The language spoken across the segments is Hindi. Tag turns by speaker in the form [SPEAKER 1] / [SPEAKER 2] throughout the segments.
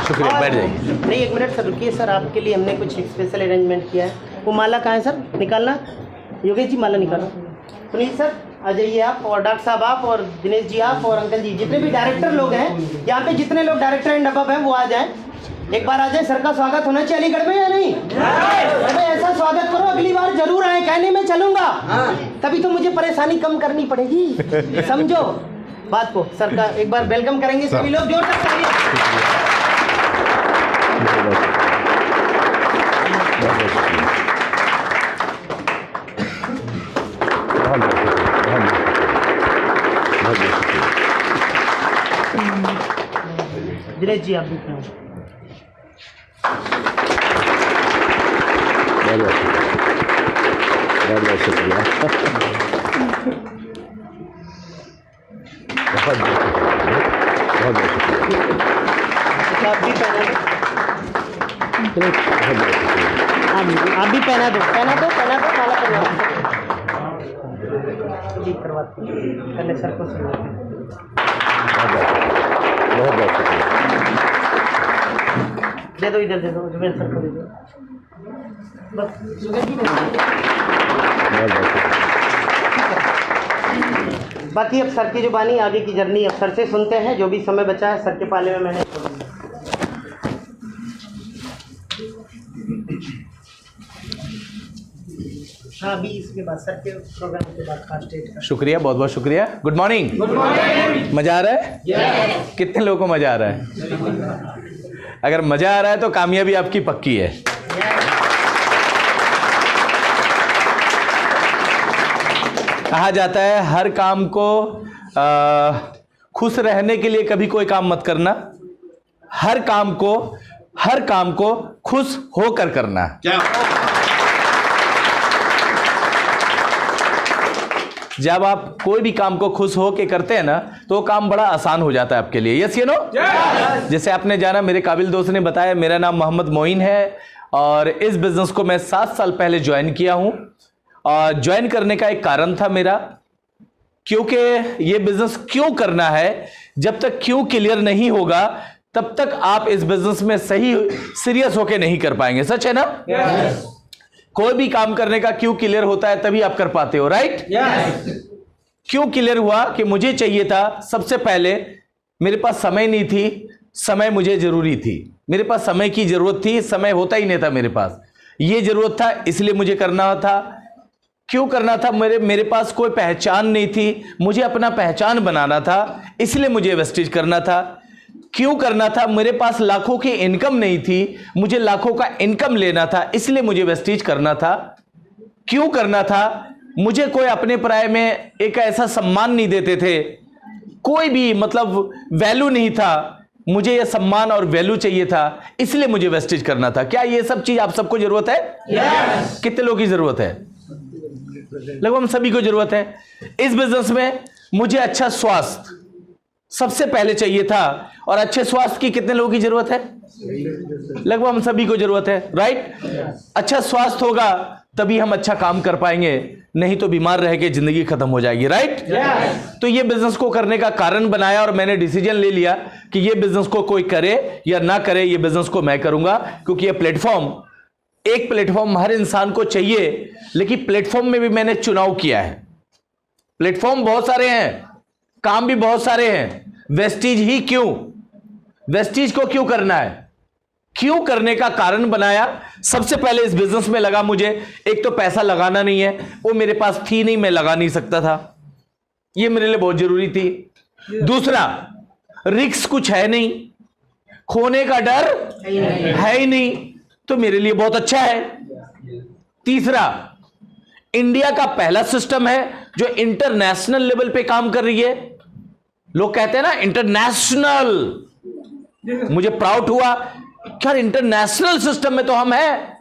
[SPEAKER 1] शुक्रिया, बैठ जाइए।
[SPEAKER 2] नहीं, एक मिनट सर रुकिए सर, आपके लिए हमने कुछ स्पेशल अरेंजमेंट किया है। वो माला कहाँ है सर, निकालना। योगेश जी माला निकालो। सुनील सर आ जाइए आप, और डॉक्टर साहब आप, और दिनेश जी आप, और अंकल जी, जितने भी डायरेक्टर लोग हैं यहाँ पे, जितने लोग डायरेक्टर एंड अबव हैं वो आ जाएं, एक बार आ जाए। सर का स्वागत होना चाहिए अलीगढ़ में या नहीं? अरे ऐसा स्वागत करो, अगली बार जरूर आए, कहने में चलूंगा, तभी तो मुझे परेशानी कम करनी पड़ेगी, समझो बात को। सर का एक बार वेलकम करेंगे सभी लोग, जोर से तालियां। दिनेश जी आप भी
[SPEAKER 1] बहुत शुक्रिया।
[SPEAKER 2] आप भी पहना दो, माला करवा जी, करवाते हैं पहले सर को सुनाते हैं।
[SPEAKER 1] बहुत शुक्रिया।
[SPEAKER 2] दे दो, इधर दे दो, जुबेर सर को दे दो बस। जुबेर जी बाकी अब सर की जुबानी, आगे की जर्नी अब सर से सुनते हैं। जो भी समय बचा है सर के पाले में मैंने छोड़ दिया। हाँ, अभी इसके बाद सर के प्रोग्राम के बाद फास्ट एड का।
[SPEAKER 1] शुक्रिया, बहुत बहुत शुक्रिया। Good morning. मजा आ रहा है?
[SPEAKER 2] yes.
[SPEAKER 1] कितने लोगों को मजा आ रहा है? अगर मजा आ रहा है तो कामयाबी आपकी पक्की है। कहा जाता है हर काम को खुश रहने के लिए कभी कोई काम मत करना, हर काम को खुश होकर करना। क्या? जब आप कोई भी काम को खुश होकर करते हैं ना तो वो काम बड़ा आसान हो जाता है आपके लिए। Yes, you know. जैसे आपने जाना, मेरे काबिल दोस्त ने बताया, मेरा नाम मोहम्मद मोइन है और इस बिजनेस को मैं 7 साल पहले ज्वाइन किया हूं। और ज्वाइन करने का एक कारण था मेरा, क्योंकि ये बिजनेस क्यों करना है, जब तक क्यों क्लियर नहीं होगा तब तक आप इस बिजनेस में सही सीरियस होके नहीं कर पाएंगे। सच है ना? कोई भी काम करने का क्यों क्लियर होता है तभी आप कर पाते हो, राइट? क्यों क्लियर हुआ कि मुझे चाहिए था, सबसे पहले मेरे पास समय नहीं थी, समय मुझे जरूरी थी। मेरे पास समय की जरूरत थी, समय होता ही नहीं था मेरे पास। ये जरूरत था इसलिए मुझे करना था। क्यों करना था? मेरे पास कोई पहचान नहीं थी, मुझे अपना पहचान बनाना था, इसलिए मुझे वेस्टेज करना था। क्यों करना था? मेरे पास लाखों की इनकम नहीं थी, मुझे लाखों का इनकम लेना था, इसलिए मुझे वेस्टेज करना था। क्यों करना था? मुझे कोई अपने पराये में एक ऐसा सम्मान नहीं देते थे, कोई भी मतलब वैल्यू नहीं था, मुझे यह सम्मान और वैल्यू चाहिए था, इसलिए मुझे वेस्टेज करना था। क्या ये सब चीज आप सबको जरूरत है? yes. कितने लोगों की जरूरत है? लगभग हम सभी को जरूरत है। इस बिजनेस में मुझे अच्छा स्वास्थ्य सबसे पहले चाहिए था, और अच्छे स्वास्थ्य की कितने लोगों की जरूरत है? लगभग हम सभी को जरूरत है, राइट? अच्छा स्वास्थ्य होगा तभी हम अच्छा काम कर पाएंगे, नहीं तो बीमार रह के जिंदगी खत्म हो जाएगी, राइट? तो ये बिजनेस को करने का कारण बनाया और मैंने डिसीजन ले लिया कि ये बिजनेस को कोई करे या ना करे, ये बिजनेस को मैं करूंगा, क्योंकि ये प्लेटफॉर्म, एक प्लेटफॉर्म हर इंसान को चाहिए, लेकिन प्लेटफॉर्म में भी मैंने चुनाव किया है। प्लेटफॉर्म बहुत सारे हैं, काम भी बहुत सारे हैं, वेस्टीज ही क्यों? वेस्टीज को क्यों करना है? क्यों करने का कारण बनाया। सबसे पहले इस बिजनेस में लगा मुझे, एक तो पैसा लगाना नहीं है, वो मेरे पास थी नहीं, मैं लगा नहीं सकता था, ये मेरे लिए बहुत जरूरी थी। दूसरा, रिस्क कुछ है नहीं, खोने का डर है ही नहीं, तो मेरे लिए बहुत अच्छा है। तीसरा, इंडिया का पहला सिस्टम है जो इंटरनेशनल लेवल पे काम कर रही है। लोग कहते हैं ना इंटरनेशनल, मुझे प्राउड हुआ क्या इंटरनेशनल सिस्टम में तो हम हैं,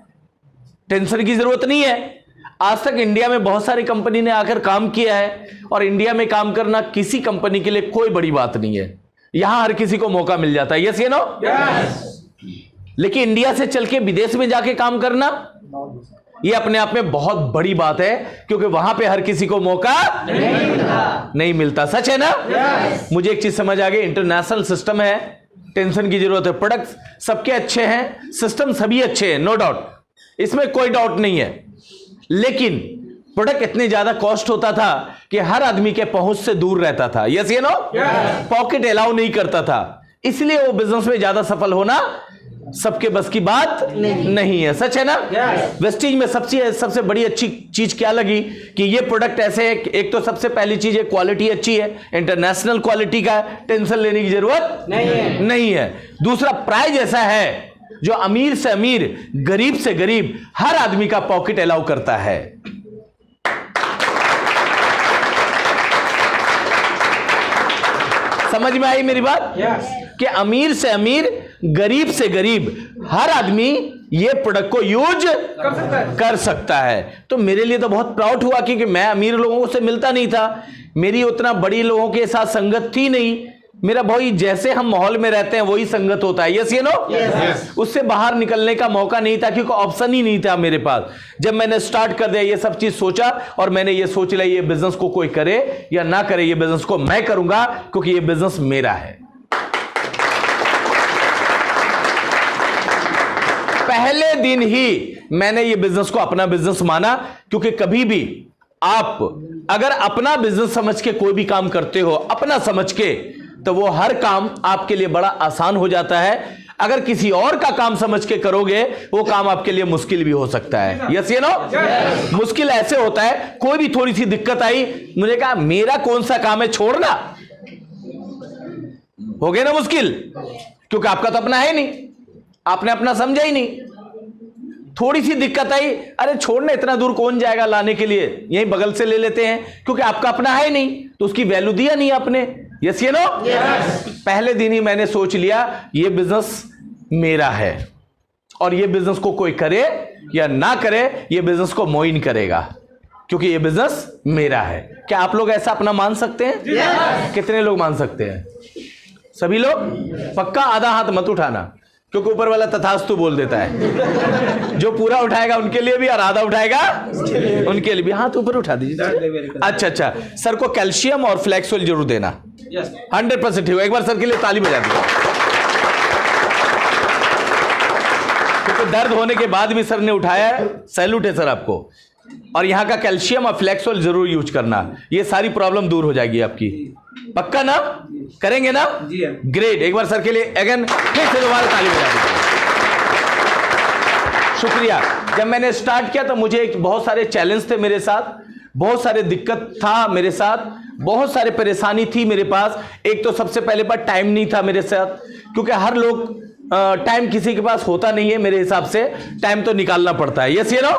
[SPEAKER 1] टेंशन की जरूरत नहीं है। आज तक इंडिया में बहुत सारी कंपनी ने आकर काम किया है, और इंडिया में काम करना किसी कंपनी के लिए कोई बड़ी बात नहीं है, यहां हर किसी को मौका मिल जाता है। यस या नो? लेकिन इंडिया से चल के विदेश में जाके काम करना ये अपने आप में बहुत बड़ी बात है, क्योंकि वहां पे हर किसी को मौका नहीं मिलता। सच है ना? मुझे एक चीज समझ आ गई, इंटरनेशनल सिस्टम है, टेंशन की जरूरत है। प्रोडक्ट्स सबके अच्छे हैं, सिस्टम सभी अच्छे हैं, नो डाउट, इसमें कोई डाउट नहीं है। लेकिन प्रोडक्ट इतने ज्यादा कॉस्ट होता था कि हर आदमी के पहुंच से दूर रहता था। यस ये नो, पॉकेट अलाउ नहीं करता था, इसलिए वो बिजनेस में ज्यादा सफल होना सबके बस की बात नहीं है। सच है ना? वेस्टीज में सबसे बड़ी अच्छी चीज क्या लगी कि ये प्रोडक्ट ऐसे है, एक तो सबसे पहली चीज है क्वालिटी अच्छी है, इंटरनेशनल क्वालिटी का, टेंशन लेने की जरूरत नहीं है। दूसरा, प्राइस ऐसा है जो अमीर से अमीर, गरीब से गरीब हर आदमी का पॉकेट अलाउ करता है। समझ में आई मेरी बात? कि अमीर से अमीर, गरीब से गरीब हर आदमी ये प्रोडक्ट को यूज कर सकता है। तो मेरे लिए तो बहुत प्राउड हुआ, क्योंकि मैं अमीर लोगों से मिलता नहीं था, मेरी उतना बड़ी लोगों के साथ संगत थी नहीं। मेरा भाई जैसे हम माहौल में रहते हैं वही संगत होता है। यस ये नो, उससे बाहर निकलने का मौका नहीं था, क्योंकि ऑप्शन ही नहीं था मेरे पास। जब मैंने स्टार्ट कर दिया, ये सब चीज सोचा, और मैंने ये सोच लिया ये बिजनेस को कोई करे या ना करे, ये बिजनेस को मैं करूंगा, क्योंकि ये बिजनेस मेरा है। पहले दिन ही मैंने ये बिजनेस को अपना बिजनेस माना, क्योंकि कभी भी आप अगर अपना बिजनेस समझ के कोई भी काम करते हो, अपना समझ के, तो वो हर काम आपके लिए बड़ा आसान हो जाता है। अगर किसी और का काम समझ के करोगे, वो काम आपके लिए मुश्किल भी हो सकता है। यस ये नो, मुश्किल ऐसे होता है, कोई भी थोड़ी सी दिक्कत आई, मुझे कहा मेरा कौन सा काम है, छोड़ना, हो गया ना मुश्किल, क्योंकि आपका तो अपना है नहीं, आपने अपना समझा ही नहीं। थोड़ी सी दिक्कत आई, अरे छोड़ना, इतना दूर कौन जाएगा लाने के लिए, यहीं बगल से ले लेते हैं, क्योंकि आपका अपना है नहीं, तो उसकी वैल्यू दिया नहीं आपने। यस ये नो, पहले दिन ही मैंने सोच लिया ये बिजनेस मेरा है, और ये बिजनेस को कोई करे या ना करे, ये बिजनेस को मोइन करेगा, क्योंकि ये बिजनेस मेरा है। क्या आप लोग ऐसा अपना मान सकते हैं? कितने लोग मान सकते हैं? सभी लोग? पक्का? आधा हाथ मत उठाना, क्योंकि ऊपर वाला तथास्तु बोल देता है। जो पूरा उठाएगा उनके लिए भी, और आधा उठाएगा उनके लिए भी। हाथ ऊपर उठा दीजिए। अच्छा, सर को कैल्शियम और फ्लैक्स ऑयल जरूर देना। 100% हो। एक बार सर के लिए ताली बजा दीजिए, क्योंकि दर्द होने के बाद भी सर ने उठाया, सैल्यूट है सर आपको। और यहां का कैल्शियम और फ्लैक्स ऑयल जरूर यूज करना, ये सारी प्रॉब्लम दूर हो जाएगी आपकी। पक्का ना? करेंगे ना? ग्रेट। एक बार सर के लिए अगेन फिर से दोबारा ताली बजा दीजिए। शुक्रिया। जब मैंने स्टार्ट किया तो मुझे बहुत सारे चैलेंज थे मेरे साथ, बहुत सारे दिक्कत था मेरे साथ, बहुत सारे परेशानी थी मेरे पास। एक तो सबसे पहले बात टाइम नहीं था मेरे साथ, क्योंकि हर लोग टाइम किसी के पास होता नहीं है। मेरे हिसाब से टाइम तो निकालना पड़ता है। यस ये नो,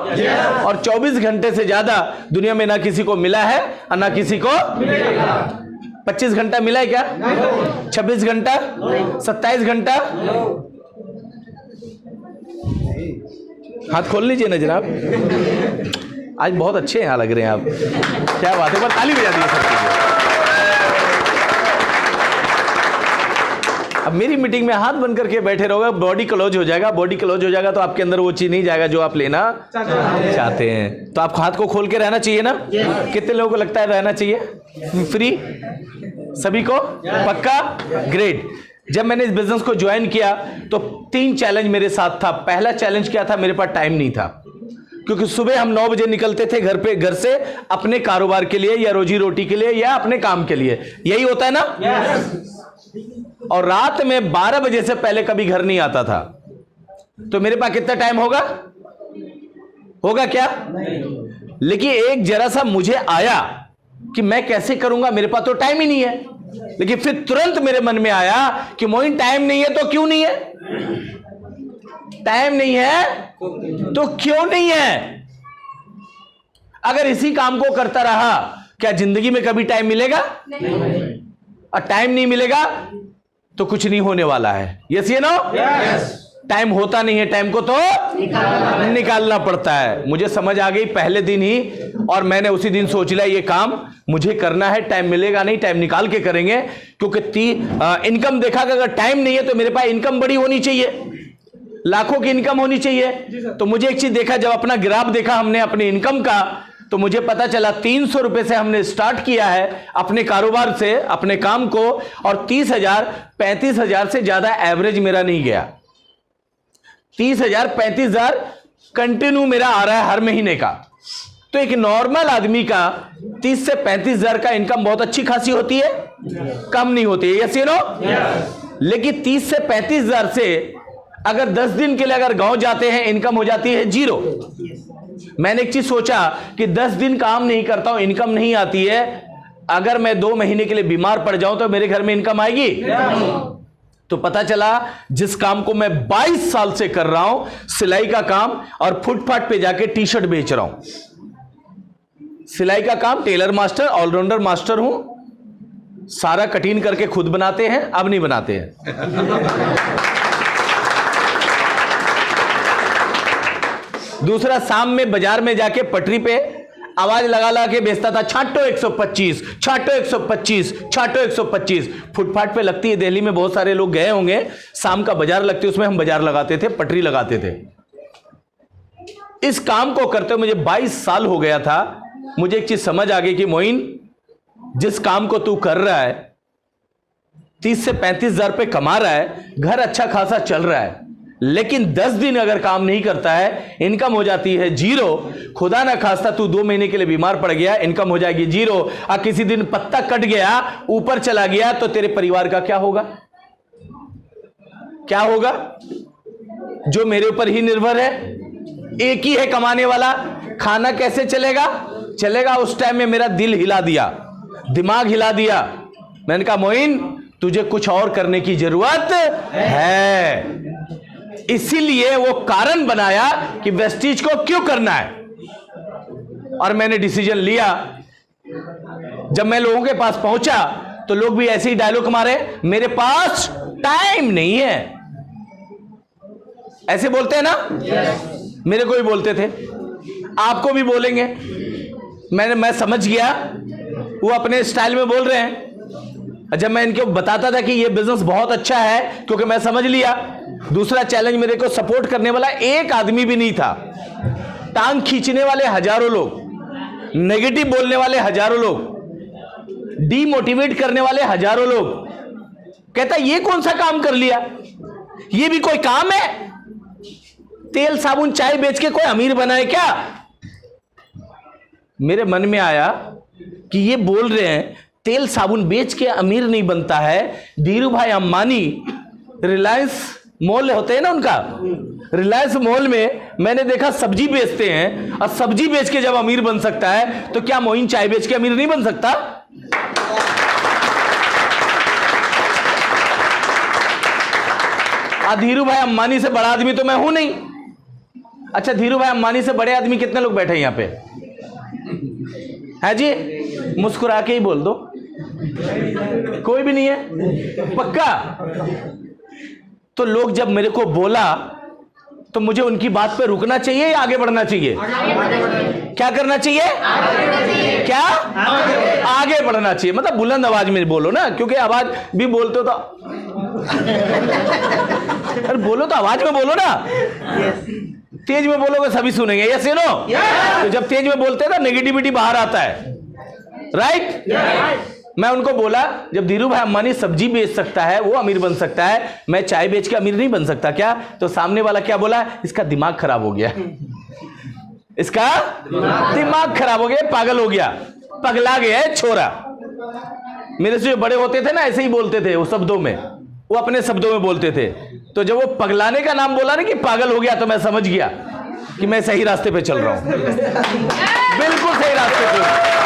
[SPEAKER 1] और 24 घंटे से ज्यादा दुनिया में ना किसी को मिला है और ना किसी को मिलेगा। 25 घंटा मिला है क्या? 26 घंटा, 27 घंटा। हाथ खोल लीजिए ना जनाब, आज बहुत अच्छे यहाँ लग रहे हैं आप, क्या बात है। ताली बजा दीजिए सबके लिए। अब मेरी मीटिंग में हाथ बंद करके बैठे रहोगे, बॉडी क्लोज हो जाएगा। बॉडी क्लोज हो जाएगा तो आपके अंदर वो चीज नहीं जाएगा जो आप लेना चाहते हैं। तो आपको हाथ को खोल के रहना चाहिए ना? कितने लोगों को लगता है रहना चाहिए फ्री? सभी को? पक्का? ग्रेट। जब मैंने इस बिजनेस को ज्वाइन किया तो 3 चैलेंज मेरे साथ था। पहला चैलेंज क्या था? मेरे पास टाइम नहीं था, क्योंकि सुबह हम 9 बजे निकलते थे घर से अपने कारोबार के लिए या रोजी रोटी के लिए या अपने काम के लिए, यही होता है ना? और रात में 12 बजे से पहले कभी घर नहीं आता था। तो मेरे पास कितना टाइम होगा क्या? लेकिन एक जरा सा मुझे आया कि मैं कैसे करूंगा, मेरे पास तो टाइम ही नहीं है। लेकिन फिर तुरंत मेरे मन में आया कि मोइन टाइम नहीं है तो क्यों नहीं है? टाइम नहीं है तो क्यों नहीं है? अगर इसी काम को करता रहा, क्या जिंदगी में कभी टाइम मिलेगा? और टाइम नहीं मिलेगा तो कुछ नहीं होने वाला है। यस ये नो? टाइम होता नहीं है, टाइम को तो निकालना पड़ता है। मुझे समझ आ गई पहले दिन ही, और मैंने उसी दिन सोच लिया ये काम मुझे करना है। टाइम मिलेगा नहीं, टाइम निकाल के करेंगे, क्योंकि इनकम देखा कि अगर टाइम नहीं है तो मेरे पास इनकम बड़ी होनी चाहिए। लाखों की इनकम होनी चाहिए। तो मुझे एक चीज देखा, जब अपना ग्राफ देखा हमने अपने इनकम का, तो मुझे पता चला 300 रुपए से हमने स्टार्ट किया है अपने कारोबार से, अपने काम को, और 30,000 35,000 से ज्यादा एवरेज मेरा नहीं गया। 30,000 35,000 कंटिन्यू मेरा आ रहा है हर महीने का। तो एक नॉर्मल आदमी का 30 से 35,000 का इनकम बहुत अच्छी खासी होती है, कम नहीं होती है, यस यू नो। लेकिन 30 से 35,000 से अगर 10 दिन के लिए अगर गांव जाते हैं, इनकम हो जाती है 0। मैंने एक चीज सोचा कि 10 दिन काम नहीं करता हूं, इनकम नहीं आती है, अगर मैं 2 महीने के लिए बीमार पड़ जाऊं तो मेरे घर में इनकम आएगी? तो पता चला जिस काम को मैं 22 साल से कर रहा हूं, सिलाई का काम, और फुटपाथ पे जाके टी शर्ट बेच रहा हूं। सिलाई का काम, टेलर मास्टर, ऑलराउंडर मास्टर हूं, सारा कटिंग करके खुद बनाते हैं, अब नहीं बनाते हैं। दूसरा, शाम में बाजार में जाके पटरी पे आवाज लगा लगा के बेचता था, छाटो 125, छाटो 125, छाटो 125। फुटपाथ पे लगती है, दिल्ली में बहुत सारे लोग गए होंगे, शाम का बाजार लगती है, उसमें हम बाजार लगाते थे, पटरी लगाते थे। इस काम को करते हुए मुझे 22 साल हो गया था। मुझे एक चीज समझ आ गई कि मोइन, जिस काम को तू कर रहा है, 30 से 35,000 रुपए कमा रहा है, घर अच्छा खासा चल रहा है, लेकिन 10 दिन अगर काम नहीं करता है, इनकम हो जाती है 0। खुदा ना खास्ता तू 2 महीने के लिए बीमार पड़ गया, इनकम हो जाएगी 0। और किसी दिन पत्ता कट गया, ऊपर चला गया, तो तेरे परिवार का क्या होगा? क्या होगा? जो मेरे ऊपर ही निर्भर है, एक ही है कमाने वाला, खाना कैसे चलेगा? चलेगा। उस टाइम में मेरा दिल हिला दिया, दिमाग हिला दिया। मैंने कहा मोइन, तुझे कुछ और करने की जरूरत है। इसीलिए वो कारण बनाया कि वेस्टीज को क्यों करना है, और मैंने डिसीजन लिया। जब मैं लोगों के पास पहुंचा तो लोग भी ऐसे ही डायलॉग मारे, मेरे पास टाइम नहीं है। ऐसे बोलते हैं ना? मेरे को भी बोलते थे, आपको भी बोलेंगे। मैं समझ गया वो अपने स्टाइल में बोल रहे हैं। जब मैं इनको बताता था कि ये बिजनेस बहुत अच्छा है, क्योंकि मैं समझ लिया। दूसरा चैलेंज, मेरे को सपोर्ट करने वाला एक आदमी भी नहीं था। टांग खींचने वाले हजारों लोग, नेगेटिव बोलने वाले हजारों लोग, डीमोटिवेट करने वाले हजारों लोग। कहता ये कौन सा काम कर लिया, ये भी कोई काम है? तेल साबुन चाय बेच के कोई अमीर बना है क्या? मेरे मन में आया कि ये बोल रहे हैं तेल साबुन बेच के अमीर नहीं बनता है। धीरू भाई अंबानी, रिलायंस मॉल होते हैं ना उनका, रिलायंस मॉल में मैंने देखा सब्जी बेचते हैं, और सब्जी बेच के जब अमीर बन सकता है, तो क्या मोइन चाय बेच के अमीर नहीं बन सकता? धीरू भाई अंबानी से बड़ा आदमी तो मैं हूं नहीं। अच्छा, धीरू भाई अंबानी से बड़े आदमी कितने लोग बैठे हैं यहां पे? है जी? मुस्कुरा के ही बोल दो, कोई भी नहीं है, पक्का? तो लोग जब मेरे को बोला, तो मुझे उनकी बात पे रुकना चाहिए या आगे बढ़ना चाहिए? क्या करना चाहिए? क्या? आगे बढ़ना चाहिए। मतलब बुलंद आवाज में बोलो ना, क्योंकि आवाज भी बोलते हो तो अरे बोलो तो आवाज में बोलो ना। तेज में बोलोगे सभी सुनेंगे, यस यू नो। तो जब तेज में बोलते हैं ना, नेगेटिविटी बाहर आता है, राइट? मैं उनको बोला, जब धीरू भाई अंबानी सब्जी बेच सकता है, वो अमीर बन सकता है, मैं चाय बेच के अमीर नहीं बन सकता क्या? तो सामने वाला क्या बोला? इसका दिमाग खराब हो गया, इसका दिमाग खराब हो गया, पागल हो गया, पगला गया है छोरा। मेरे से जो बड़े होते थे ना, ऐसे ही बोलते थे वो शब्दों में, वो अपने शब्दों में बोलते थे। तो जब वो पगलाने का नाम बोला ना कि पागल हो गया, तो मैं समझ गया कि मैं सही रास्ते पे चल रहा हूं, बिल्कुल सही रास्ते पे।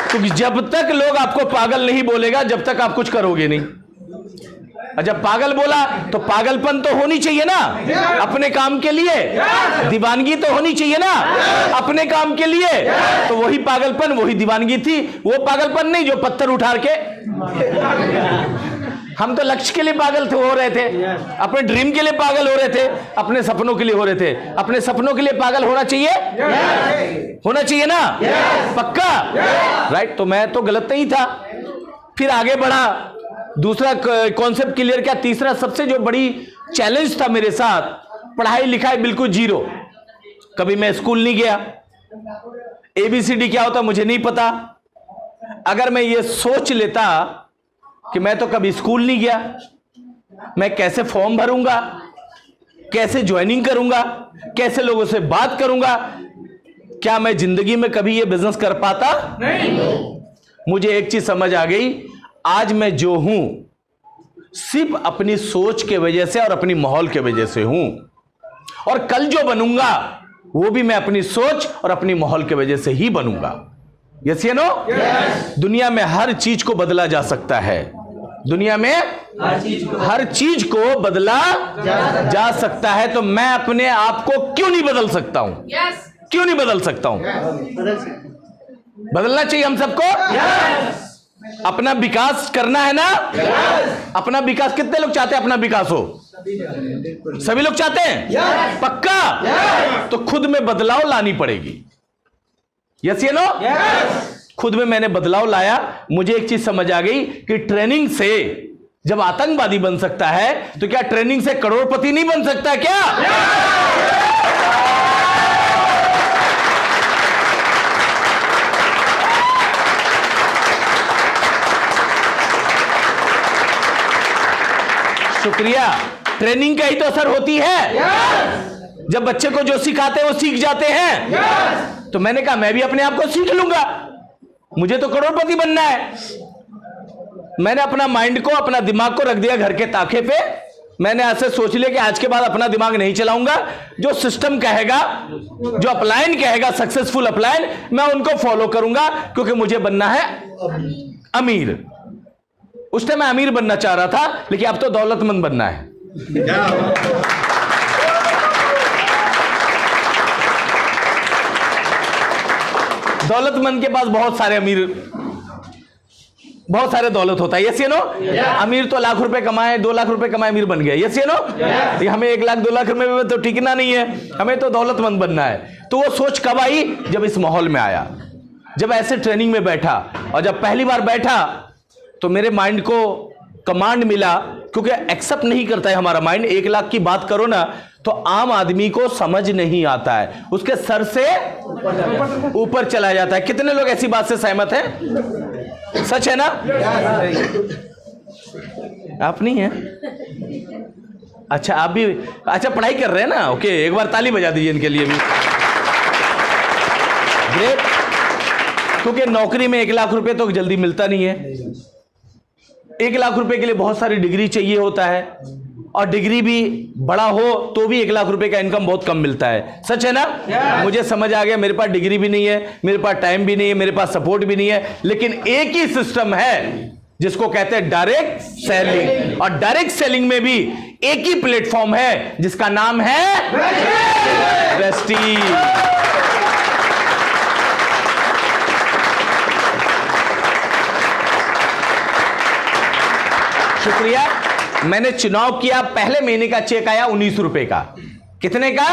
[SPEAKER 1] क्योंकि जब तक लोग आपको पागल नहीं बोलेगा, जब तक आप कुछ करोगे नहीं। और जब पागल बोला तो पागलपन तो होनी चाहिए ना अपने काम के लिए, दीवानगी तो होनी चाहिए ना अपने काम के लिए। तो वही पागलपन, वही दीवानगी थी। वो पागलपन नहीं जो पत्थर उठा के, हम तो लक्ष्य के लिए पागल थे, हो रहे थे, अपने ड्रीम के लिए पागल हो रहे थे, अपने सपनों के लिए हो रहे थे। अपने सपनों के लिए पागल होना चाहिए, होना चाहिए ना, पक्का, राइट? तो मैं तो गलत नहीं था। फिर आगे बढ़ा, दूसरा कॉन्सेप्ट क्लियर किया। तीसरा सबसे जो बड़ी चैलेंज था मेरे साथ, पढ़ाई लिखाई बिल्कुल जीरो। कभी मैं स्कूल नहीं गया, ABCD क्या होता मुझे नहीं पता। अगर मैं ये सोच लेता कि मैं तो कभी स्कूल नहीं गया, मैं कैसे फॉर्म भरूंगा, कैसे ज्वाइनिंग करूंगा, कैसे लोगों से बात करूंगा, क्या मैं जिंदगी में कभी ये बिजनेस कर पाता? नहीं। मुझे एक चीज समझ आ गई, आज मैं जो हूं सिर्फ अपनी सोच के वजह से और अपनी माहौल के वजह से हूं, और कल जो बनूंगा वो भी मैं अपनी सोच और अपनी माहौल के वजह से ही बनूंगा। यस या नो? दुनिया में हर चीज को बदला जा सकता है, दुनिया में हर चीज को बदला जा सकता है। तो मैं अपने आप को क्यों नहीं बदल सकता हूं? क्यों नहीं बदल सकता हूं? बदलना चाहिए हम सबको। अपना विकास करना है ना? अपना विकास कितने लोग चाहते हैं? अपना विकास हो सभी लोग चाहते हैं? पक्का? तो खुद में बदलाव लानी पड़ेगी। यस या नो? खुद में मैंने बदलाव लाया। मुझे एक चीज समझ आ गई कि ट्रेनिंग से जब आतंकवादी बन सकता है तो क्या ट्रेनिंग से करोड़पति नहीं बन सकता क्या? शुक्रिया। ट्रेनिंग का ही तो असर होती है। जब बच्चे को जो सिखाते हैं वो सीख जाते हैं। तो मैंने कहा मैं भी अपने आप को सीख लूंगा, मुझे तो करोड़पति बनना है। मैंने अपना माइंड को, अपना दिमाग को रख दिया घर के ताखे पे। मैंने ऐसे सोच लिया कि आज के बाद अपना दिमाग नहीं चलाऊंगा, जो सिस्टम कहेगा, जो अपलाइन कहेगा, सक्सेसफुल अपलाइन, मैं उनको फॉलो करूंगा, क्योंकि मुझे बनना है अमीर। उस टाइम मैं अमीर बनना चाह रहा था, लेकिन अब तो दौलतमंद बनना है। दौलतमंद के पास बहुत सारे अमीर, बहुत सारे दौलत होता है। यस या नो? अमीर तो लाख रुपए कमाए, 2 लाख रुपए कमाए, अमीर बन गया। यस या नो? हमें 1 लाख 2 लाख रुपए में तो टिकना नहीं है, हमें तो दौलतमंद बनना है। तो वो सोच कब आई? जब इस माहौल में आया, जब ऐसे ट्रेनिंग में बैठा। और जब पहली बार बैठा तो मेरे माइंड को कमांड मिला, क्योंकि एक्सेप्ट नहीं करता है हमारा माइंड। 1 लाख की बात करो ना तो आम आदमी को समझ नहीं आता है, उसके सर से ऊपर चला जाता है। कितने लोग ऐसी बात से सहमत हैं? सच है ना? आप नहीं है? अच्छा, आप भी अच्छा पढ़ाई कर रहे हैं ना? ओके, एक बार ताली बजा दीजिए इनके लिए भी। ग्रेट। क्योंकि नौकरी में 1 लाख रुपए तो जल्दी मिलता नहीं है। 1 लाख रुपए के लिए बहुत सारी डिग्री चाहिए होता है, और डिग्री भी बड़ा हो तो भी 1 लाख रुपए का इनकम बहुत कम मिलता है। सच है ना? मुझे समझ आ गया, मेरे पास डिग्री भी नहीं है, मेरे पास टाइम भी नहीं है, मेरे पास सपोर्ट भी नहीं है, लेकिन एक ही सिस्टम है जिसको कहते हैं डायरेक्ट सेलिंग। और डायरेक्ट सेलिंग में भी एक ही प्लेटफॉर्म है जिसका नाम है प्रेस्टीज। शुक्रिया। मैंने चुनाव किया, पहले महीने का चेक आया 19 रुपए का। कितने का?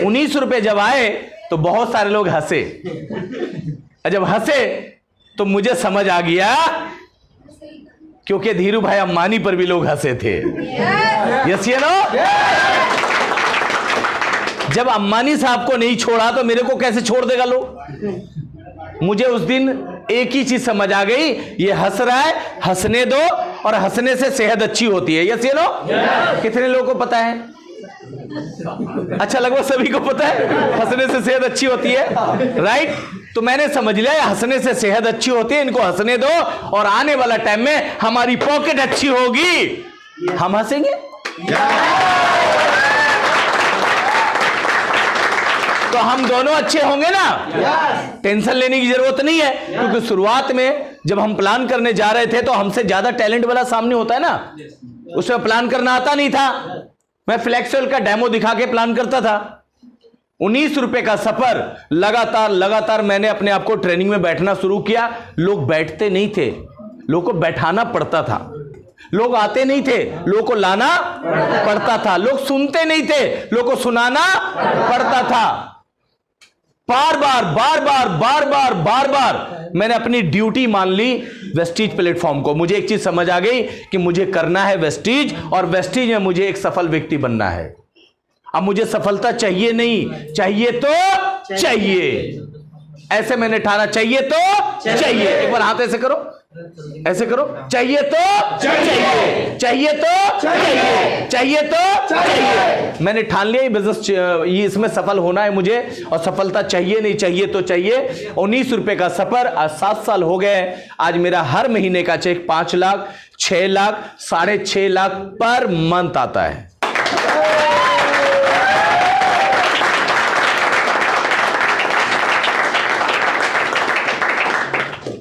[SPEAKER 1] 19 रुपए जब आए तो बहुत सारे लोग हंसे। जब हंसे तो मुझे समझ आ गया, क्योंकि धीरू भाई अंबानी पर भी लोग हंसे थे। यस या नो? जब अंबानी साहब को नहीं छोड़ा तो मेरे को कैसे छोड़ देगा लोग? मुझे उस दिन एक ही चीज समझ आ गई, ये हंस रहा है, हंसने दो, और हंसने से सेहत अच्छी होती है। यस या नो? कितने लोगों को पता है? अच्छा, लगभग सभी को पता है हंसने से सेहत अच्छी होती है, राइट? तो मैंने समझ लिया हंसने से सेहत अच्छी होती है, इनको हंसने दो, और आने वाला टाइम में हमारी पॉकेट अच्छी होगी, हम हंसेंगे। तो हम दोनों अच्छे होंगे ना? टेंशन लेने की जरूरत नहीं है, क्योंकि शुरुआत में जब हम प्लान करने जा रहे थे तो हमसे ज्यादा टैलेंट वाला सामने होता है ना, उसमें प्लान करना आता नहीं था। मैं फ्लेक्सोल का डेमो दिखा के प्लान करता था। 19 रुपए का सफर, लगातार मैंने अपने आप को ट्रेनिंग में बैठना शुरू किया। लोग बैठते नहीं थे, लोगों को बैठाना पड़ता था। लोग आते नहीं थे, लोगों को लाना पड़ता था। लोग सुनते नहीं थे, लोगों को सुनाना पड़ता था। बार बार मैंने अपनी ड्यूटी मान ली वेस्टीज प्लेटफॉर्म को। मुझे एक चीज समझ आ गई कि मुझे करना है वेस्टीज, और वेस्टीज में मुझे एक सफल व्यक्ति बनना है। अब मुझे सफलता चाहिए नहीं, चाहिए तो चाहिए, ऐसे मैंने ठाना, चाहिए तो चाहिए। एक बार हाथ ऐसे करो, ऐसे करो, चाहिए तो चाहिए, चाहिए तो चाहिए, चाहिए तो चाहिए। मैंने ठान लिया ये बिजनेस, ये इसमें सफल होना है मुझे, और सफलता चाहिए नहीं, चाहिए तो चाहिए। 19 रुपए का सफर, आज 7 साल हो गए। आज मेरा हर महीने का check 5 lakh, 6 lakh, 6.5 lakh per month आता है।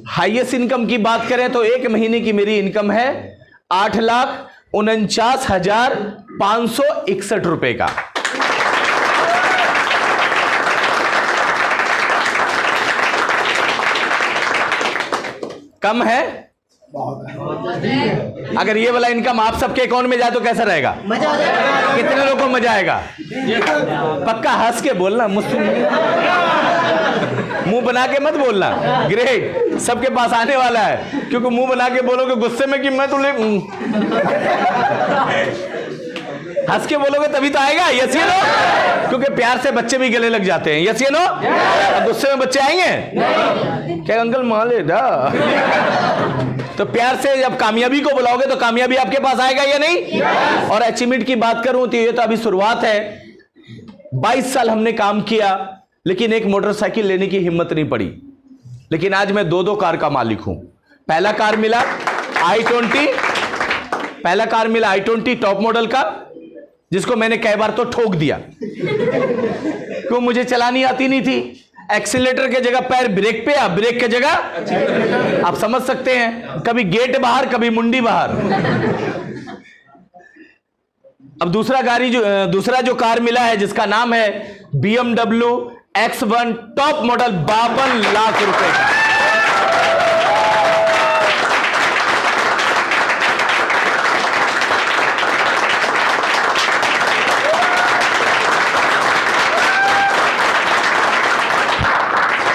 [SPEAKER 1] हाईएस्ट इनकम की बात करें तो एक महीने की मेरी इनकम है 8,49,561 रुपए का। कम है? अगर ये वाला इनकम आप सबके अकाउंट में जाए तो कैसा रहेगा?
[SPEAKER 2] मजा आ जाएगा।
[SPEAKER 1] कितने लोगों को मजा आएगा? पक्का हंस के बोलना, मुझसे मुंह बना के मत बोलना। ग्रेट, सबके पास आने वाला है, क्योंकि मुंह बना के बोलोगे गुस्से में कि मैं तो हंस के बोलोगे तभी तो आएगा। यस या नो? क्योंकि प्यार से बच्चे भी गले लग जाते हैं। यस या नो? अब गुस्से में बच्चे आएंगे क्या? अंकल मान ले दा। तो प्यार से जब कामयाबी को बुलाओगे तो कामयाबी आपके पास आएगा या नहीं? और अचीवमेंट की बात करूं तो ये तो अभी शुरुआत है। 22 साल हमने काम किया, लेकिन एक मोटरसाइकिल लेने की हिम्मत नहीं पड़ी। लेकिन आज मैं 2 कार का मालिक हूं। पहला कार मिला i20, पहला कार मिला i20 टॉप मॉडल का, जिसको मैंने कई बार तो ठोक दिया, क्यों? मुझे चलानी आती नहीं थी। एक्सीलेटर के जगह पैर ब्रेक पे, ब्रेक के जगह, आप समझ सकते हैं, कभी गेट बाहर, कभी मुंडी बाहर। अब दूसरा जो कार मिला है, जिसका नाम है BMW X1 top model, 52 lakh रुपए का।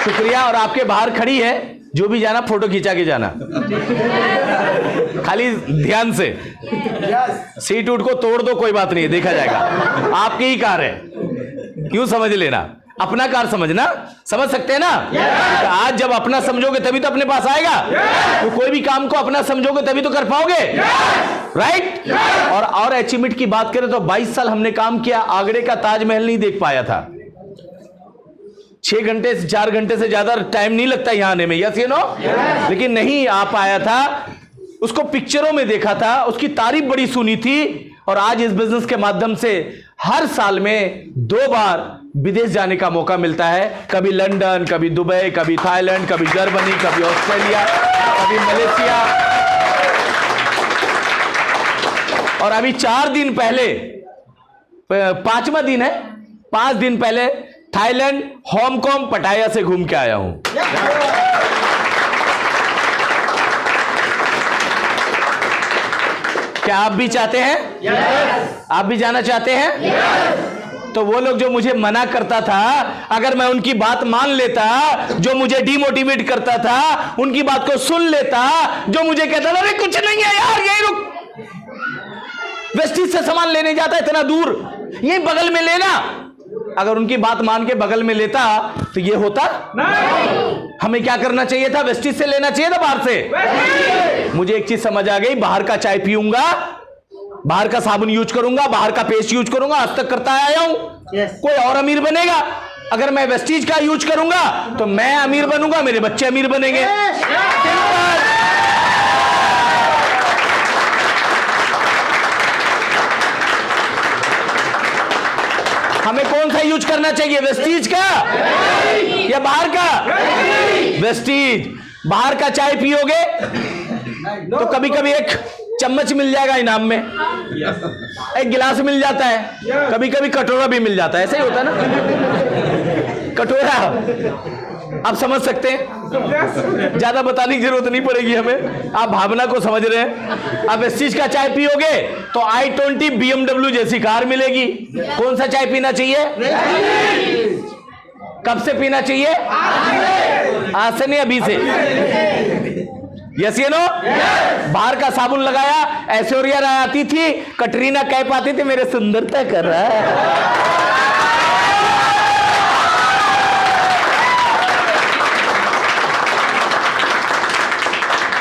[SPEAKER 1] शुक्रिया। और आपके बाहर खड़ी है, जो भी जाना फोटो खींचा के जाना, खाली ध्यान से। सीट उट को तोड़ दो, कोई बात नहीं है, देखा जाएगा। आपकी ही कार है, क्यों समझ लेना, अपना कार समझना, समझ सकते हैं ना? तो आज जब अपना समझोगे तभी तो अपने पास आएगा। तो कोई भी काम को अपना समझोगे तभी तो कर पाओगे, राइट? और अचीवमेंट की बात करें तो 22 साल हमने काम किया। आगरे का ताजमहल नहीं देख पाया था। 6 घंटे से 4 घंटे से ज्यादा टाइम नहीं लगता यहां आने में, यस या नो? लेकिन नहीं आ पाया था। उसको पिक्चरों में देखा था, उसकी तारीफ बड़ी सुनी थी। और आज इस बिजनेस के माध्यम से हर साल में 2 बार विदेश जाने का मौका मिलता है। कभी लंदन, कभी दुबई, कभी थाईलैंड, कभी जर्मनी, कभी ऑस्ट्रेलिया, कभी मलेशिया। और अभी 4 दिन पहले, 5वां दिन है, 5 दिन पहले थाईलैंड, हांगकांग, पटाया से घूम के आया हूं। क्या आप भी चाहते हैं? आप भी जाना चाहते हैं? तो वो लोग जो मुझे मना करता था, अगर मैं उनकी बात मान लेता, जो मुझे डिमोटिवेट करता था, उनकी बात को सुन लेता, जो मुझे कहता था अरे कुछ नहीं है यार, यही रुक, वेस्टीज से सामान लेने जाता इतना दूर, यही बगल में लेना, अगर उनकी बात मान के बगल में लेता तो ये होता नहीं। हमें क्या करना चाहिए था? वेस्टीज से लेना चाहिए था, बाहर से। मुझे एक चीज समझ आ गई, बाहर का चाय पीऊंगा, बाहर का साबुन यूज करूंगा, बाहर का पेस्ट यूज करूंगा, आज तक करता आया हूं। कोई और अमीर बनेगा? अगर मैं वेस्टीज का यूज करूंगा तो मैं अमीर बनूंगा, मेरे बच्चे अमीर बनेंगे। हमें कौन सा यूज करना चाहिए, वेस्टीज का या बाहर का? वेस्टीज। बाहर का चाय पियोगे तो कभी कभी एक चम्मच मिल जाएगा इनाम में, एक गिलास मिल जाता है, कभी कभी कटोरा भी मिल जाता है, ऐसा ही होता है ना, कटोरा। आप समझ सकते हैं, ज्यादा बताने की जरूरत नहीं पड़ेगी हमें, आप भावना को समझ रहे हैं। आप इस चीज का चाय पियोगे तो i20 BMW जैसी कार मिलेगी। कौन सा चाय पीना चाहिए? कब से पीना चाहिए? आज से नहीं, अभी से। यस ये नो। बाहर का साबुन लगाया, ऐश्वर्या राय आती थी, कटरीना कैफ आती थी, मेरे सुंदरता कर रहा है।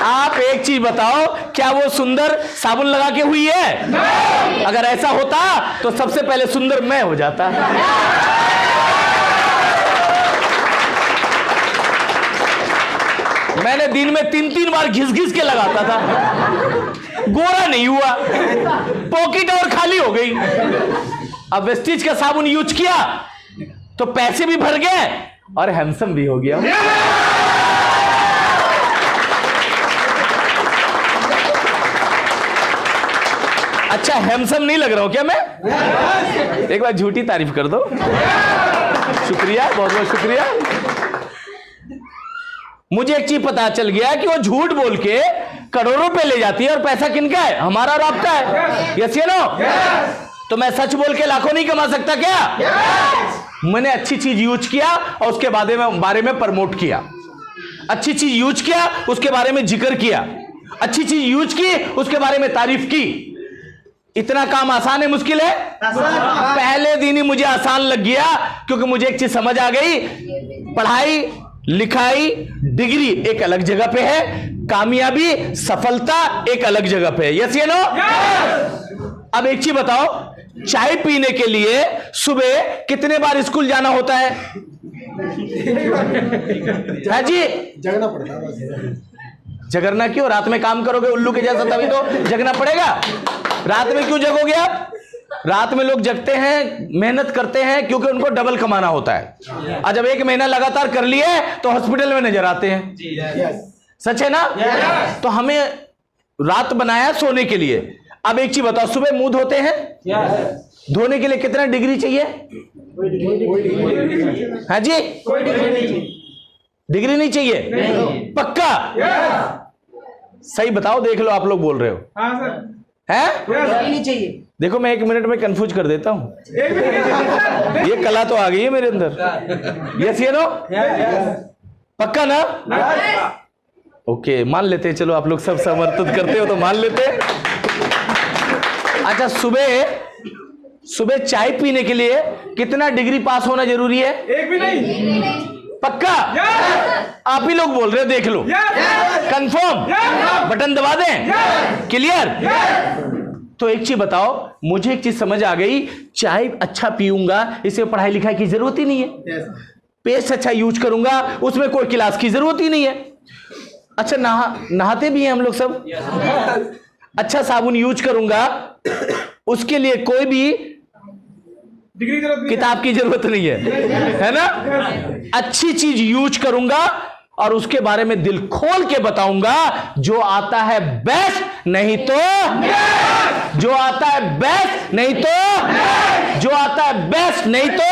[SPEAKER 1] आप एक चीज बताओ, क्या वो सुंदर साबुन लगा के हुई है? नहीं। अगर ऐसा होता तो सबसे पहले सुंदर मैं हो जाता। मैंने दिन में 3-3 बार घिस घिस के लगाता था, गोरा नहीं हुआ, पॉकेट और खाली हो गई। अब वेस्टीज का साबुन यूज किया तो पैसे भी भर गए और हैंडसम भी हो गया। अच्छा, हैंडसम नहीं लग रहा हूं क्या मैं? एक बार झूठी तारीफ कर दो। शुक्रिया, बहुत बहुत शुक्रिया। मुझे एक चीज पता चल गया कि वो झूठ बोल के करोड़ों पे ले जाती है और पैसा किनका है? हमारा और आपका है। यस या नो? तो मैं सच बोल के लाखों नहीं कमा सकता क्या? मैंने अच्छी चीज यूज किया और उसके बारे में प्रमोट किया, अच्छी चीज यूज किया उसके बारे में जिक्र किया, अच्छी चीज यूज की उसके बारे में तारीफ की। इतना काम आसान है मुश्किल है? पहले दिन ही मुझे आसान लग गया, क्योंकि मुझे एक चीज समझ आ गई, पढ़ाई लिखाई डिग्री एक अलग जगह पे है, कामयाबी सफलता एक अलग जगह पे है। यस या नो? अब एक चीज बताओ, चाय पीने के लिए सुबह कितने बार स्कूल जाना होता है? है जी?
[SPEAKER 3] जगना पड़ता है।
[SPEAKER 1] जगरना क्यों? रात में काम करोगे उल्लू के जैसा, तभी तो जगना पड़ेगा। रात में क्यों जगोगे आप? रात में लोग जगते हैं, मेहनत करते हैं, क्योंकि उनको डबल कमाना होता है। और जब 1 महीना लगातार कर लिए तो हॉस्पिटल में नजर आते हैं। सच है ना? तो हमें रात बनाया सोने के लिए। अब एक चीज बताओ, सुबह मुंह धोते हैं, धोने के लिए कितना डिग्री चाहिए? हाँ जी? डिग्री नहीं चाहिए? पक्का? सही बताओ, देख लो, आप लोग बोल रहे हो है?
[SPEAKER 2] नहीं चाहिए।
[SPEAKER 1] देखो, मैं 1 मिनट में कंफ्यूज कर देता हूं। ये कला तो आ गई है मेरे अंदर। यस ये नो? पक्का ना? ओके, मान लेते हैं। चलो, आप लोग सब समर्थित करते हो तो मान लेते हैं। अच्छा, सुबह चाय पीने के लिए कितना डिग्री पास होना जरूरी है?
[SPEAKER 3] 1 भी नहीं।
[SPEAKER 1] पक्का? आप ही लोग बोल रहे हो, देख लो। कंफर्म? बटन दबा दें? क्लियर? तो एक चीज बताओ, मुझे एक चीज समझ आ गई, चाय अच्छा पीऊंगा इसमें पढ़ाई लिखाई की जरूरत ही नहीं है। पेस्ट अच्छा यूज करूंगा उसमें कोई क्लास की जरूरत ही नहीं है। अच्छा, नहाते भी हैं हम लोग सब। अच्छा साबुन यूज करूंगा उसके लिए कोई भी किताब की जरूरत नहीं है ना? अच्छी चीज यूज करूंगा और उसके बारे में दिल खोल के बताऊंगा। जो आता है बेस्ट, नहीं तो जो आता है बेस्ट, नहीं तो जो आता है बेस्ट, नहीं तो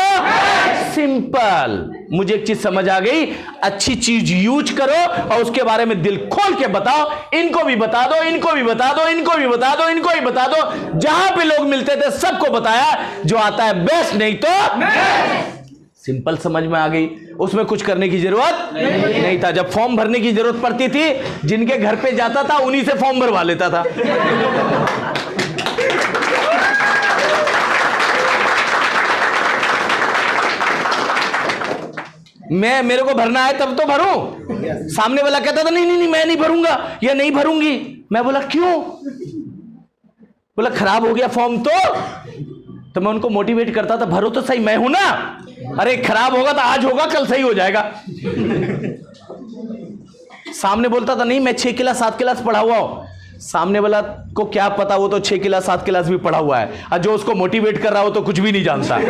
[SPEAKER 1] सिंपल। मुझे एक चीज समझ आ गई, अच्छी चीज यूज करो और उसके बारे में दिल खोल के बताओ। इनको भी बता दो, इनको भी बता दो, इनको भी बता दो, इनको भी बता दो। जहां पे लोग मिलते थे सबको बताया, जो आता है बेस्ट, नहीं तो सिंपल। समझ में आ गई? उसमें कुछ करने की जरूरत नहीं था। जब फॉर्म भरने की जरूरत पड़ती थी, जिनके घर पे जाता था उन्हीं से फॉर्म भरवा लेता था। मेरे को भरना है तब तो भरूं। सामने वाला कहता था नहीं नहीं नहीं मैं नहीं भरूंगा या नहीं भरूंगी। मैं बोला क्यों? बोला खराब हो गया फॉर्म। तो मैं उनको मोटिवेट करता था, भरो तो सही, मैं हूं ना। अरे खराब होगा तो आज होगा, कल सही हो जाएगा। सामने बोलता था नहीं मैं 6 क्लास 7 क्लास पढ़ा हुआ हूं। सामने वाला को क्या पता, वो तो 6 क्लास 7 क्लास भी पढ़ा हुआ है, और जो उसको मोटिवेट कर रहा हो तो कुछ भी नहीं जानता है?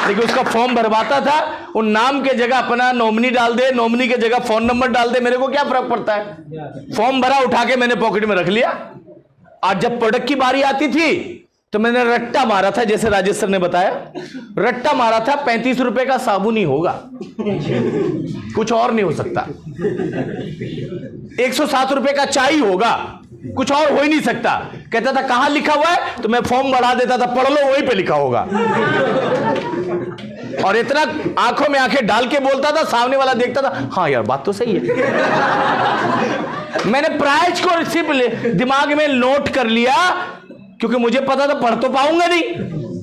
[SPEAKER 1] लेकिन उसका फॉर्म भरवाता था, उन नाम के जगह अपना नॉमिनी डाल दे, नॉमिनी के जगह फोन नंबर डाल दे, मेरे को क्या फर्क पड़ता है। फॉर्म भरा, उठा के मैंने पॉकेट में रख लिया। आज जब प्रोडक्ट की बारी आती थी तो मैंने रट्टा मारा था, जैसे राजेश सर ने बताया, रट्टा मारा था 35 रुपए का साबुन ही होगा, कुछ और नहीं हो सकता। 107 रुपए का चाय होगा, कुछ और हो ही नहीं सकता। कहता था कहां लिखा हुआ है, तो मैं फॉर्म बढ़ा देता था, पढ़ लो वहीं पे लिखा होगा। और इतना आंखों में आंखें डाल के बोलता था, सामने वाला देखता था, हाँ यार बात तो सही है। मैंने प्राइज को सिर्फ दिमाग में नोट कर लिया, क्योंकि मुझे पता था पढ़ तो पाऊंगा नहीं,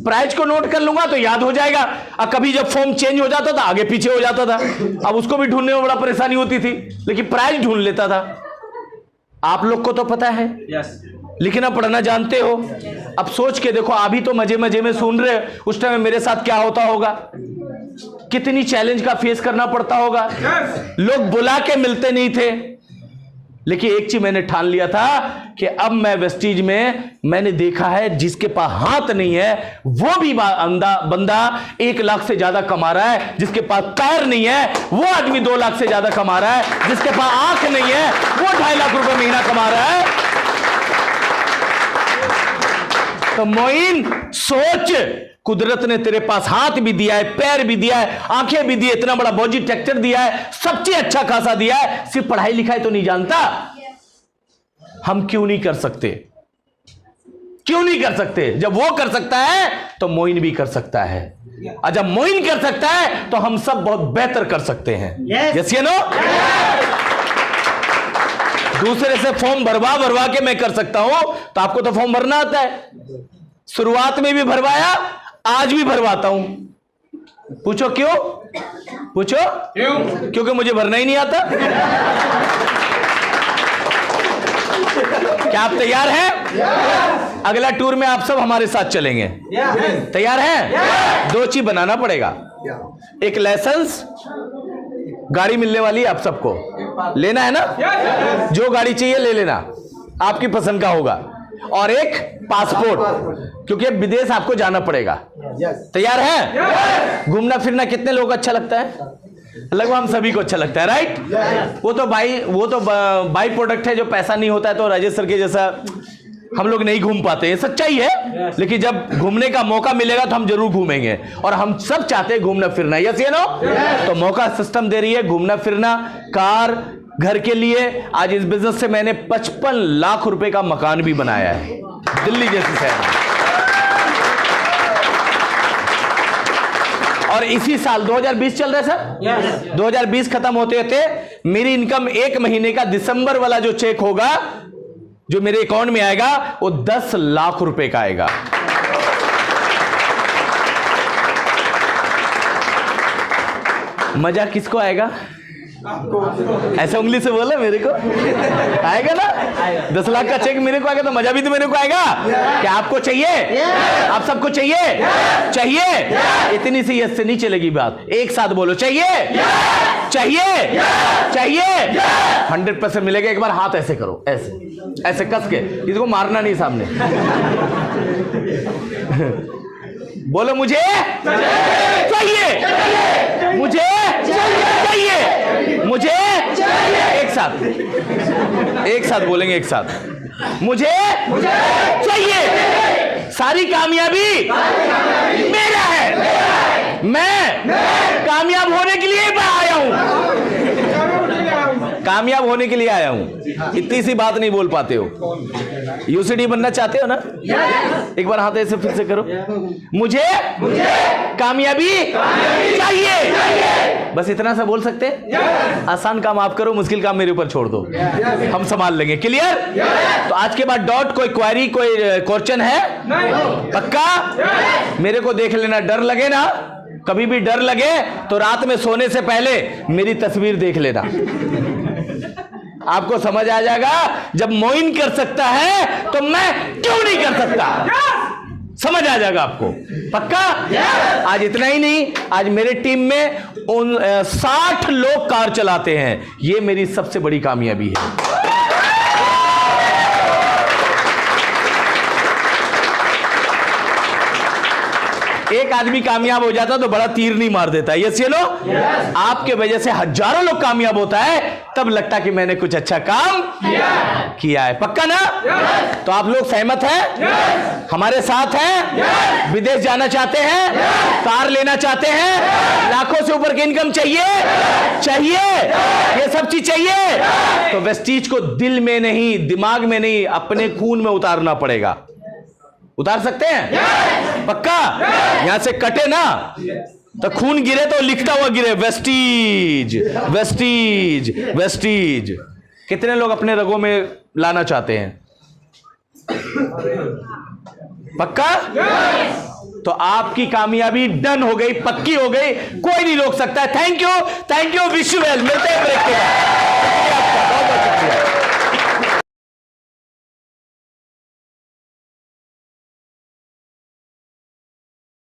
[SPEAKER 1] प्राइज को नोट कर लूंगा तो याद हो जाएगा। अब कभी जब फॉर्म चेंज हो जाता था आगे पीछे हो जाता था, अब उसको भी ढूंढने में बड़ा परेशानी होती थी, लेकिन प्राइज ढूंढ लेता था। आप लोग को तो पता है, लिखना पढ़ना जानते हो। अब सोच के देखो, अभी तो मजे मजे में सुन रहे, उस टाइम मेरे साथ क्या होता होगा, कितनी चैलेंज का फेस करना पड़ता होगा। लोग बुला के मिलते नहीं थे, लेकिन एक चीज मैंने ठान लिया था कि अब मैं वेस्टीज में मैंने देखा है, जिसके पास हाथ नहीं है वो भी बंदा 1 लाख से ज्यादा कमा रहा है, जिसके पास पैर नहीं है वो आदमी 2 लाख से ज्यादा कमा रहा है, जिसके पास आंख नहीं है वो 2.5 लाख रुपए महीना कमा रहा है। तो मोइन सोच, कुदरत ने तेरे पास हाथ भी दिया है, पैर भी दिया है, आंखें भी दी है, इतना बड़ा बॉडी टेक्सचर दिया है, सब चीज अच्छा खासा दिया है, सिर्फ पढ़ाई लिखाई तो नहीं जानता। हम क्यों नहीं कर सकते? क्यों नहीं कर सकते? जब वो कर सकता है तो मोइन भी कर सकता है, और जब मोइन कर सकता है तो हम सब बहुत बेहतर कर सकते हैं। यस या नो? दूसरे से फॉर्म भरवा के मैं कर सकता हूं, तो आपको तो फॉर्म भरना आता है। शुरुआत में भी भरवाया, आज भी भरवाता हूं। पूछो क्यों? पूछो क्यों? क्योंकि मुझे भरना ही नहीं आता। क्या आप तैयार हैं? अगला टूर में आप सब हमारे साथ चलेंगे। तैयार हैं? 2 चीज बनाना पड़ेगा, एक लाइसेंस, गाड़ी मिलने वाली है आप सबको, लेना है ना, जो गाड़ी चाहिए ले लेना, आपकी पसंद का होगा, और एक पासपोर्ट, क्योंकि विदेश आपको जाना पड़ेगा। तैयार है? घूमना फिरना कितने लोगों को अच्छा लगता है? लगभग हम सभी को अच्छा लगता है, राइट? वो तो बाई प्रोडक्ट है, जो पैसा नहीं होता है तो राजेश सर के जैसा हम लोग नहीं घूम पाते, ये सच्चाई है। लेकिन जब घूमने का मौका मिलेगा तो हम जरूर घूमेंगे, और हम सब चाहते हैं घूमना फिरना। यस या नो? तो मौका सिस्टम दे रही है घूमना फिरना, कार, घर के लिए। आज इस बिजनेस से मैंने 55 लाख रुपए का मकान भी बनाया है दिल्ली जैसे शहर में। और इसी साल 2020 चल रहा है सर, 2020 खत्म होते होते मेरी इनकम 1 महीने का दिसंबर वाला जो चेक होगा, जो मेरे अकाउंट में आएगा, वो 10 लाख रुपए का आएगा। मजा किसको आएगा? ऐसे उंगली से बोला, मेरे को आएगा ना? 10 लाख का चेक मेरे को आएगा तो मजा भी तो मेरे को आएगा। क्या आपको चाहिए? आप सबको चाहिए? चाहिए? इतनी सी यस से नहीं चलेगी बात, एक साथ बोलो, चाहिए? चाहिए? चाहिए? 100% मिलेगा। एक बार हाथ ऐसे करो, ऐसे ऐसे कस के, इसको मारना नहीं सामने। बोलो मुझे चाहिए, मुझे चाहिए, मुझे एक साथ बोलेंगे, एक साथ, मुझे चाहिए। सारी कामयाबी मेरा है, मैं कामयाब होने के लिए आया हूं, कामयाब होने के लिए आया हूं। इतनी सी बात नहीं बोल पाते हो। यूसीडी बनना चाहते हो ना? एक बार हाथ ऐसे फिर से करो, मुझे कामयाबी चाहिए। बस इतना सा बोल सकते हैं। आसान काम आप करो, मुश्किल काम मेरे ऊपर छोड़ दो, हम संभाल लेंगे। क्लियर? तो आज के बाद डॉट, कोई क्वेरी, कोई क्वेश्चन है? पक्का? मेरे को देख लेना, डर लगे ना, कभी भी डर लगे तो रात में सोने से पहले मेरी तस्वीर देख लेना, आपको समझ आ जाएगा। जब मोइन कर सकता है तो मैं क्यों नहीं कर सकता, समझ आ जाएगा आपको। पक्का? आज इतना ही नहीं, आज मेरे टीम में 60 लोग कार चलाते हैं, ये मेरी सबसे बड़ी कामयाबी है। एक आदमी कामयाब हो जाता तो बड़ा तीर नहीं मार देता। यस ये लो? आपके वजह से हजारों लोग कामयाब होता है, तब लगता कि मैंने कुछ अच्छा काम किया है। पक्का ना? तो आप लोग सहमत हैं? हमारे साथ हैं? विदेश जाना चाहते हैं? कार लेना चाहते हैं? लाखों से ऊपर की इनकम चाहिए? ये सब चीज चाहिए? तो वेस्टीज को दिल में नहीं, दिमाग में नहीं, अपने खून में उतारना पड़ेगा। उतार सकते हैं? पक्का? यहां से कटे ना तो खून गिरे तो लिखता हुआ गिरे, वेस्टीज वेस्टीज वेस्टीज। कितने लोग अपने रगों में लाना चाहते हैं? पक्का? तो आपकी कामयाबी डन हो गई, पक्की हो गई, कोई नहीं रोक सकता। Thank you, wish you well. मिलते हैं ब्रेक के बाद।